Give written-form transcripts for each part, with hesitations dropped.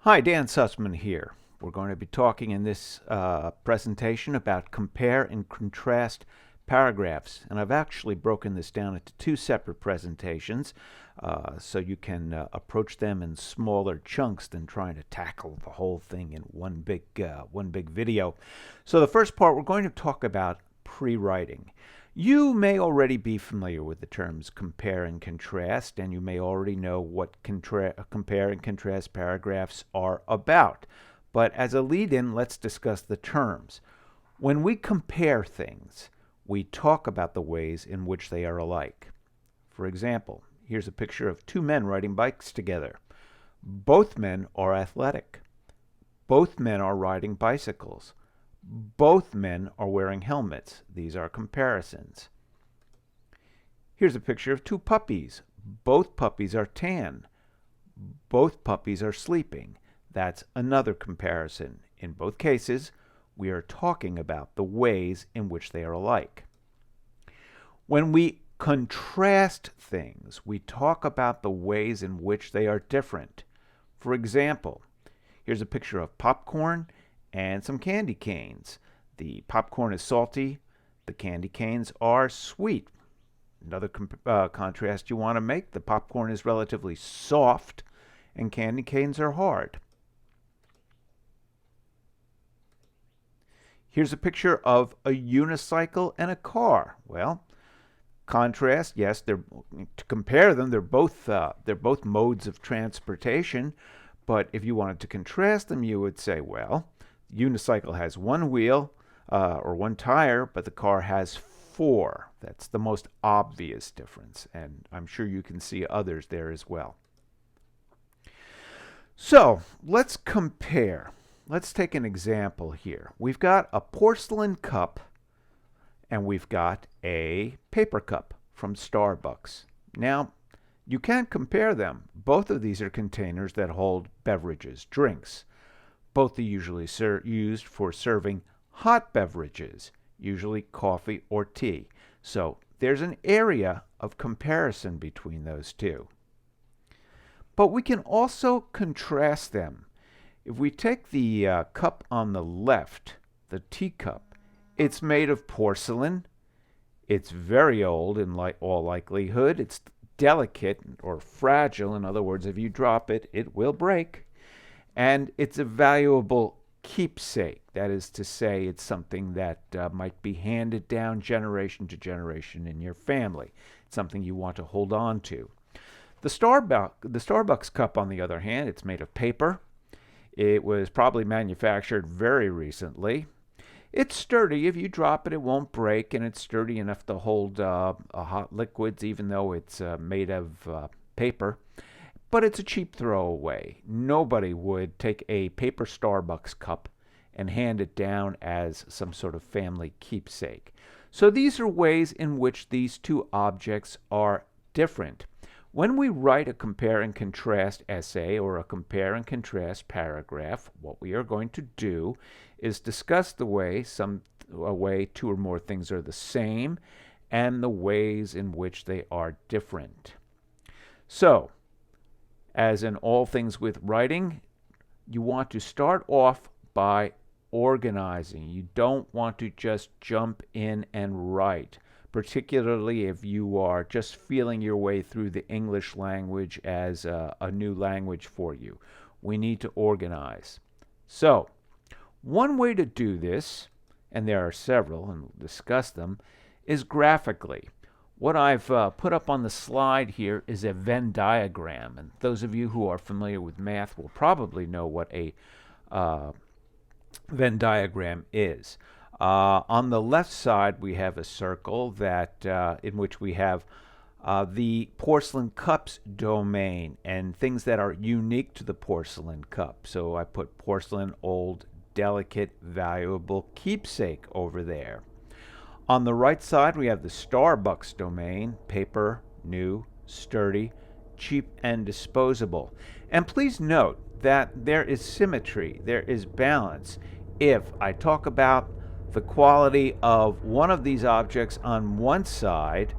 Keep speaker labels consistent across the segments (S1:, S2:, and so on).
S1: Hi, Dan Sussman here. We're going to be talking in this presentation about compare and contrast paragraphs. And I've actually broken this down into two separate presentations so you can approach them in smaller chunks than trying to tackle the whole thing in one big video. So the first part, we're going to talk about pre-writing. You may already be familiar with the terms compare and contrast, and you may already know what compare and contrast paragraphs are about. But as a lead-in, let's discuss the terms. When we compare things, we talk about the ways in which they are alike. For example, here's a picture of two men riding bikes together. Both men are athletic. Both men are riding bicycles. Both men are wearing helmets. These are comparisons. Here's a picture of two puppies. Both puppies are tan. Both puppies are sleeping. That's another comparison. In both cases, we are talking about the ways in which they are alike. When we contrast things, we talk about the ways in which they are different. For example, here's a picture of popcorn and some candy canes. The popcorn is salty, the candy canes are sweet. Another contrast you want to make, the popcorn is relatively soft and candy canes are hard. Here's a picture of a unicycle and a car. Well, contrast, yes, to compare them, they're both modes of transportation, but if you wanted to contrast them, you would say, well, unicycle has one wheel or one tire, but the car has four. That's the most obvious difference, and I'm sure you can see others there as well. So let's compare. Let's take an example here. We've got a porcelain cup and we've got a paper cup from Starbucks. Now, you can't compare them. Both of these are containers that hold beverages, drinks. Both are usually used for serving hot beverages, usually coffee or tea. So there's an area of comparison between those two. But we can also contrast them. If we take the cup on the left, the teacup, it's made of porcelain. It's very old in all likelihood. It's delicate or fragile. In other words, if you drop it, it will break. And it's a valuable keepsake. That is to say, it's something that might be handed down generation to generation in your family. It's something you want to hold on to. The Starbucks cup, on the other hand, it's made of paper. It was probably manufactured very recently. It's sturdy. If you drop it, it won't break, and it's sturdy enough to hold hot liquids, even though it's made of paper. But it's a cheap throwaway. Nobody would take a paper Starbucks cup and hand it down as some sort of family keepsake. So these are ways in which these two objects are different. When we write a compare and contrast essay or a compare and contrast paragraph, what we are going to do is discuss the way two or more things are the same and the ways in which they are different. So, as in all things with writing, you want to start off by organizing. You don't want to just jump in and write, particularly if you are just feeling your way through the English language as a new language for you. We need to organize. So, one way to do this, and there are several, and we'll discuss them, is graphically. What I've put up on the slide here is a Venn diagram, and those of you who are familiar with math will probably know what a Venn diagram is. On the left side, we have a circle that in which we have the porcelain cups domain and things that are unique to the porcelain cup. So I put porcelain, old, delicate, valuable, keepsake over there. On the right side, we have the Starbucks domain, paper, new, sturdy, cheap, and disposable. And please note that there is symmetry, there is balance. If I talk about the quality of one of these objects on one side,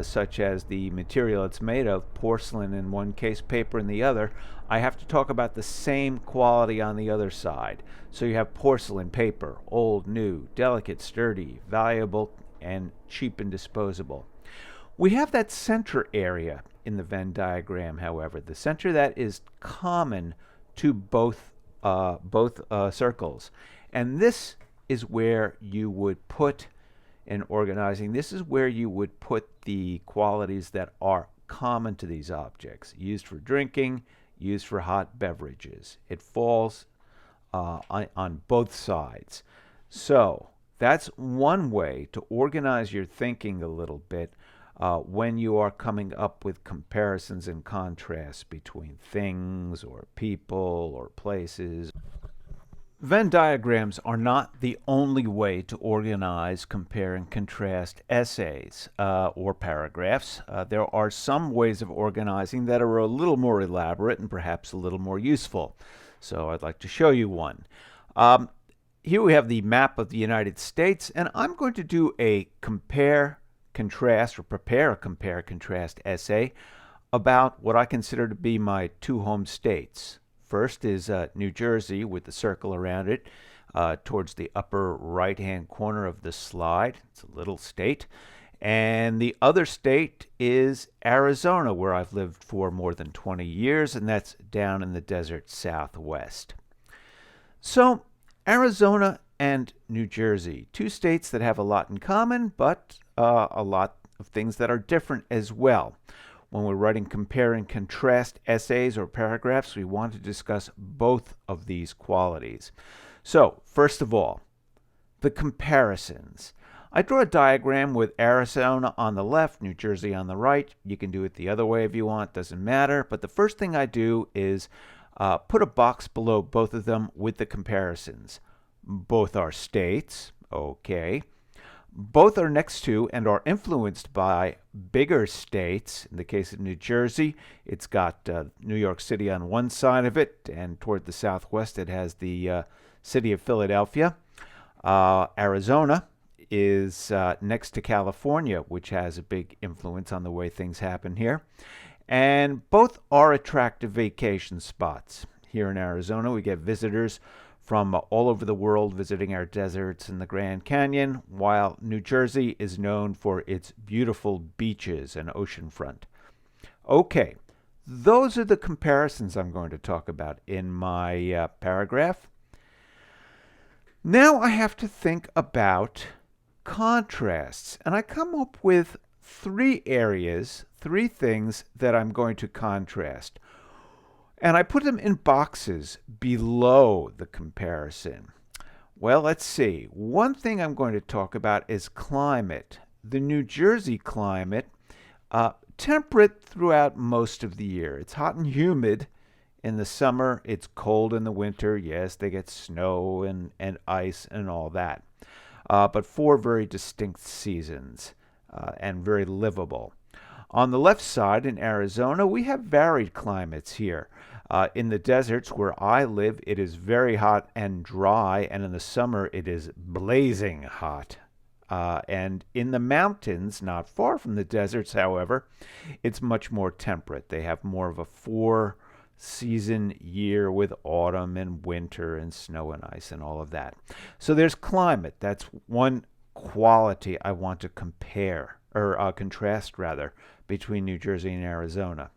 S1: such as the material it's made of, porcelain in one case, paper in the other, I have to talk about the same quality on the other side. So you have porcelain, paper, old, new, delicate, sturdy, valuable, and cheap and disposable. We have that center area in the Venn diagram, however, the center that is common to both circles. And this is where you would put, in organizing, this is where you would put the qualities that are common to these objects, used for drinking, used for hot beverages. It falls on both sides. So that's one way to organize your thinking a little bit when you are coming up with comparisons and contrasts between things or people or places. Venn diagrams are not the only way to organize, compare, and contrast essays or paragraphs. There are some ways of organizing that are a little more elaborate and perhaps a little more useful. So I'd like to show you one. Here we have the map of the United States, and I'm going to do a compare, contrast, or prepare a compare, contrast essay about what I consider to be my two home states. First is New Jersey with the circle around it towards the upper right-hand corner of the slide. It's a little state. And the other state is Arizona, where I've lived for more than 20 years, and that's down in the desert southwest. So Arizona and New Jersey, two states that have a lot in common, but a lot of things that are different as well. When we're writing compare and contrast essays or paragraphs, we want to discuss both of these qualities. So, first of all, the comparisons. I draw a diagram with Arizona on the left, New Jersey on the right. You can do it the other way if you want, doesn't matter. But the first thing I do is put a box below both of them with the comparisons. Both are states, okay. Both are next to and are influenced by bigger states. In the case of New Jersey, it's got New York City on one side of it, and toward the southwest it has the city of Philadelphia. Arizona is next to California, which has a big influence on the way things happen here. And both are attractive vacation spots. Here in Arizona, we get visitors from all over the world visiting our deserts in the Grand Canyon, while New Jersey is known for its beautiful beaches and oceanfront. Okay, those are the comparisons I'm going to talk about in my paragraph. Now I have to think about contrasts, and I come up with three areas, three things that I'm going to contrast. And I put them in boxes below the comparison. Well, let's see. One thing I'm going to talk about is climate. The New Jersey climate, temperate throughout most of the year. It's hot and humid in the summer. It's cold in the winter. Yes, they get snow and ice and all that. But four very distinct seasons and very livable. On the left side in Arizona, we have varied climates here. In the deserts where I live, it is very hot and dry, and in the summer it is blazing hot. And in the mountains, not far from the deserts, however, it's much more temperate. They have more of a four-season year with autumn and winter and snow and ice and all of that. So there's climate. That's one quality I want to compare, or contrast rather, between New Jersey and Arizona.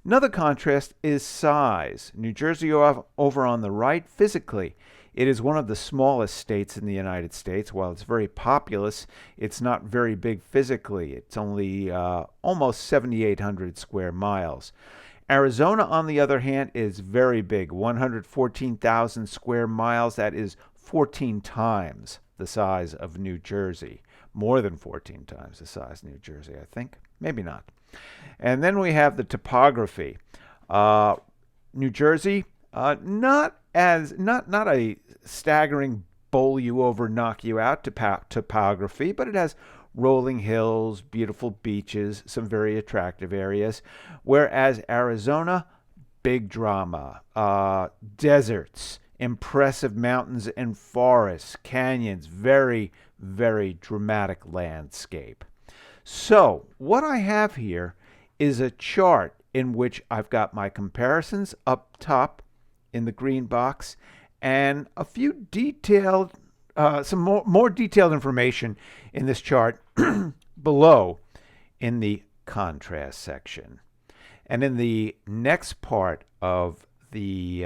S1: Another contrast is size. New Jersey over on the right, physically, it is one of the smallest states in the United States. While it's very populous, it's not very big physically. It's only almost 7,800 square miles. Arizona, on the other hand, is very big, 114,000 square miles. That is 14 times the size of New Jersey. More than 14 times the size of New Jersey, I think. Maybe not. And then we have the topography. New Jersey, not a staggering bowl you over, knock you out topography, but it has rolling hills, beautiful beaches, some very attractive areas. Whereas Arizona, big drama, deserts, impressive mountains and forests, canyons, very, very dramatic landscape. So what I have here is a chart in which I've got my comparisons up top in the green box and a few detailed, some more detailed information in this chart below in the contrast section. And in the next part of this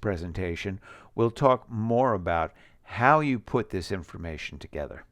S1: presentation, we'll talk more about how you put this information together.